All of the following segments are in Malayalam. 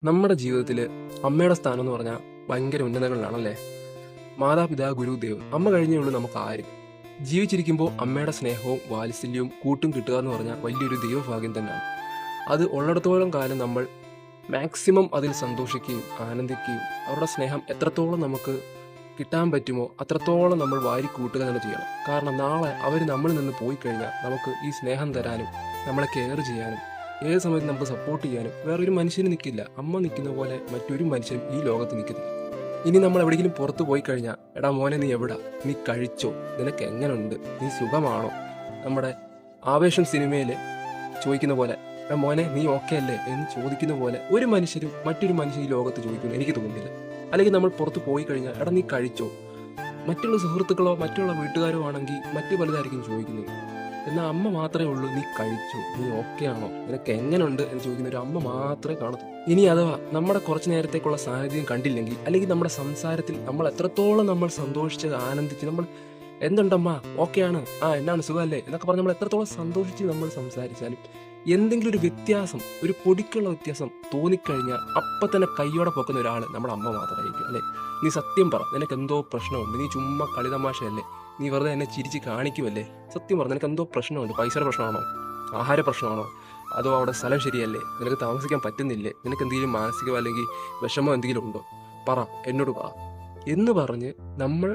നമ്മുടെ ജീവിതത്തിൽ അമ്മയുടെ സ്ഥാനം എന്ന് പറഞ്ഞാൽ ഭയങ്കര ഉന്നതങ്ങളിലാണല്ലേ. മാതാപിതാ ഗുരു ദൈവം, അമ്മ കഴിഞ്ഞേ ഉള്ളൂ നമുക്ക് ആരും. ജീവിച്ചിരിക്കുമ്പോൾ അമ്മയുടെ സ്നേഹവും വാത്സല്യവും കൂട്ടും കിട്ടുക എന്ന് പറഞ്ഞാൽ വലിയൊരു ദൈവഭാഗ്യം തന്നെയാണ്. അത് ഉള്ളിടത്തോളം കാലം നമ്മൾ മാക്സിമം അതിൽ സന്തോഷിക്കുകയും ആനന്ദിക്കുകയും അവരുടെ സ്നേഹം എത്രത്തോളം നമുക്ക് കിട്ടാൻ പറ്റുമോ അത്രത്തോളം നമ്മൾ വാരി കൂട്ടുക തന്നെ ചെയ്യണം. കാരണം നാളെ അവർ നമ്മളിൽ നിന്ന് പോയി കഴിഞ്ഞാൽ നമുക്ക് ഈ സ്നേഹം തരാനും നമ്മളെ കെയർ ചെയ്യാനും ഏത് സമയത്ത് നമുക്ക് സപ്പോർട്ട് ചെയ്യാനും വേറൊരു മനുഷ്യന് നിൽക്കില്ല. അമ്മ നിൽക്കുന്ന പോലെ മറ്റൊരു മനുഷ്യനും ഈ ലോകത്ത് നിൽക്കുന്നില്ല. ഇനി നമ്മൾ എവിടെയെങ്കിലും പുറത്ത് പോയി കഴിഞ്ഞാൽ, എടാ മോനെ നീ എവിടാ, നീ കഴിച്ചോ, നിനക്ക് എങ്ങനെയുണ്ട്, നീ സുഖമാണോ, നമ്മുടെ ആവേശം സിനിമയിൽ ചോദിക്കുന്ന പോലെ എടാ മോനെ നീ ഓക്കെ അല്ലേ എന്ന് ചോദിക്കുന്ന പോലെ ഒരു മനുഷ്യരും മറ്റൊരു മനുഷ്യൻ ഈ ലോകത്ത് ചോദിക്കുന്നു എനിക്ക് തോന്നുന്നില്ല. അല്ലെങ്കിൽ നമ്മൾ പുറത്ത് പോയി കഴിഞ്ഞാൽ എടാ നീ കഴിച്ചോ, മറ്റുള്ള സുഹൃത്തുക്കളോ മറ്റുള്ള വീട്ടുകാരോ ആണെങ്കിൽ മറ്റു പലതായിരിക്കും ചോദിക്കുന്നത്. എന്നാൽ അമ്മ മാത്രമേ ഉള്ളൂ നീ കഴിച്ചു, നീ ഓക്കെ ആണോ, നിനക്ക് എങ്ങനെയുണ്ട് എന്ന് ചോദിക്കുന്ന ഒരു അമ്മ മാത്രമേ കാണൂ. ഇനി അഥവാ നമ്മുടെ കുറച്ച് നേരത്തേക്കുള്ള സാന്നിധ്യം കണ്ടില്ലെങ്കിൽ, അല്ലെങ്കിൽ നമ്മുടെ സംസാരത്തിൽ നമ്മൾ എത്രത്തോളം നമ്മൾ സന്തോഷിച്ച് ആനന്ദിച്ച് നമ്മൾ എന്തുണ്ടമ്മ ഓക്കെയാണ്, എന്നാണ് സുഖമല്ലേ എന്നൊക്കെ പറഞ്ഞ് നമ്മൾ എത്രത്തോളം സന്തോഷിച്ച് നമ്മൾ സംസാരിച്ചാലും എന്തെങ്കിലും ഒരു വ്യത്യാസം, ഒരു പൊടിക്കുള്ള വ്യത്യാസം തോന്നിക്കഴിഞ്ഞാൽ അപ്പം തന്നെ കയ്യോടെ പൊക്കുന്ന ഒരാൾ നമ്മുടെ അമ്മ മാത്രമായിരിക്കും അല്ലേ. നീ സത്യം പറ, നിനക്ക് എന്തോ പ്രശ്നമുണ്ട്, നീ ചുമ്മാ കളിതമാശയല്ലേ, നീ വെറുതെ എന്നെ ചിരിച്ച് കാണിക്കുമല്ലേ, സത്യം പറ നിനക്ക് എന്തോ പ്രശ്നമുണ്ട്, പൈസയുടെ പ്രശ്നമാണോ, ആഹാര പ്രശ്നമാണോ, അതോ അവിടെ സ്ഥലം ശരിയല്ലേ, നിനക്ക് താമസിക്കാൻ പറ്റുന്നില്ലേ, നിനക്ക് എന്തെങ്കിലും മാനസികമോ അല്ലെങ്കിൽ വിഷമോ എന്തെങ്കിലും ഉണ്ടോ, പറ എന്നോട് പറ എന്ന് പറഞ്ഞ് നമ്മൾ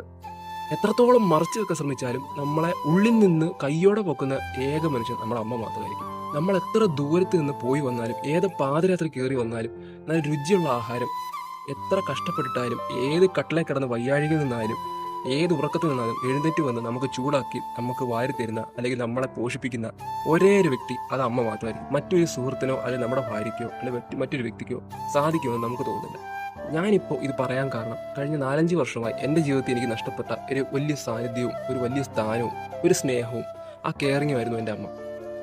എത്രത്തോളം മറച്ചു വെക്കാൻ ശ്രമിച്ചാലും നമ്മളെ ഉള്ളിൽ നിന്ന് കയ്യോടെ പൊക്കുന്ന ഏക മനുഷ്യൻ നമ്മുടെ അമ്മ മാത്രമായിരിക്കും. നമ്മൾ എത്ര ദൂരത്ത് നിന്ന് പോയി വന്നാലും, ഏത് പാദയാത്ര കയറി വന്നാലും, നല്ല രുചിയുള്ള ആഹാരം എത്ര കഷ്ടപ്പെട്ടിട്ടാലും, ഏത് കട്ടിലെ കിടന്ന് വയ്യാഴികയിൽ നിന്നാലും, ഏത് ഉറക്കത്തിൽ നിന്നാലും എഴുന്നേറ്റ് വന്ന് നമുക്ക് ചൂടാക്കി നമുക്ക് വാരി തരുന്ന അല്ലെങ്കിൽ നമ്മളെ പോഷിപ്പിക്കുന്ന ഒരേ ഒരു വ്യക്തി അത് അമ്മ മാത്രമായിരിക്കും. മറ്റൊരു സുഹൃത്തിനോ അല്ലെങ്കിൽ നമ്മുടെ ഭാര്യയ്ക്കോ അല്ലെങ്കിൽ മറ്റൊരു വ്യക്തിക്കോ സാധിക്കുമെന്ന് നമുക്ക് തോന്നുന്നില്ല. ഞാനിപ്പോൾ ഇത് പറയാൻ കാരണം കഴിഞ്ഞ 4-5 വർഷമായി എൻ്റെ ജീവിതത്തിൽ എനിക്ക് നഷ്ടപ്പെട്ട ഒരു വലിയ സാന്നിധ്യവും ഒരു വലിയ സ്ഥാനവും ഒരു സ്നേഹവും ആ കെയറിങ്ങും ആയിരുന്നു എൻ്റെ അമ്മ.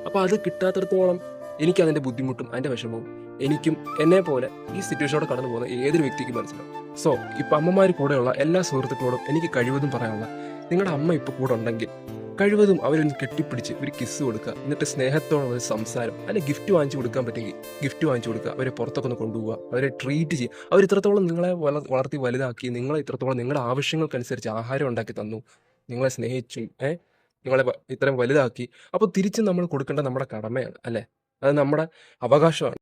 അപ്പോൾ അത് കിട്ടാത്തിടത്തോളം എനിക്കതിൻ്റെ ബുദ്ധിമുട്ടും അതിൻ്റെ വിഷമവും എനിക്കും എന്നെ പോലെ ഈ സിറ്റുവേഷനോടെ കടന്നു പോകുന്ന ഏതൊരു വ്യക്തിക്കും മനസ്സിലാവും. സോ ഇപ്പം അമ്മമാർ കൂടെയുള്ള എല്ലാ സുഹൃത്തുക്കളോടും എനിക്ക് കഴിവതും പറയാനുള്ള, നിങ്ങളുടെ അമ്മ ഇപ്പോൾ കൂടെ ഉണ്ടെങ്കിൽ കഴിവതും അവരൊന്ന് കെട്ടിപ്പിടിച്ച് ഒരു കിസ് കൊടുക്കുക. എന്നിട്ട് സ്നേഹത്തോടുള്ള ഒരു സംസാരം, അല്ലെങ്കിൽ ഗിഫ്റ്റ് വാങ്ങിച്ചു കൊടുക്കാൻ പറ്റുമെങ്കിൽ ഗിഫ്റ്റ് വാങ്ങിച്ചു കൊടുക്കുക. അവരെ പുറത്തൊക്കെ ഒന്ന് കൊണ്ടുപോവുക, അവരെ ട്രീറ്റ് ചെയ്യുക. അവർ ഇത്രത്തോളം നിങ്ങളെ വളർത്തി വലുതാക്കി, നിങ്ങളെ ഇത്രത്തോളം നിങ്ങളുടെ ആവശ്യങ്ങൾക്കനുസരിച്ച് ആഹാരം ഉണ്ടാക്കി തന്നു, നിങ്ങളെ സ്നേഹിച്ചു, നിങ്ങളെ ഇത്രയും വലുതാക്കി. അപ്പോൾ തിരിച്ച് നമ്മൾ കൊടുക്കേണ്ട നമ്മുടെ കടമയാണ് അല്ലേ, അത് നമ്മുടെ അവകാശമാണ്.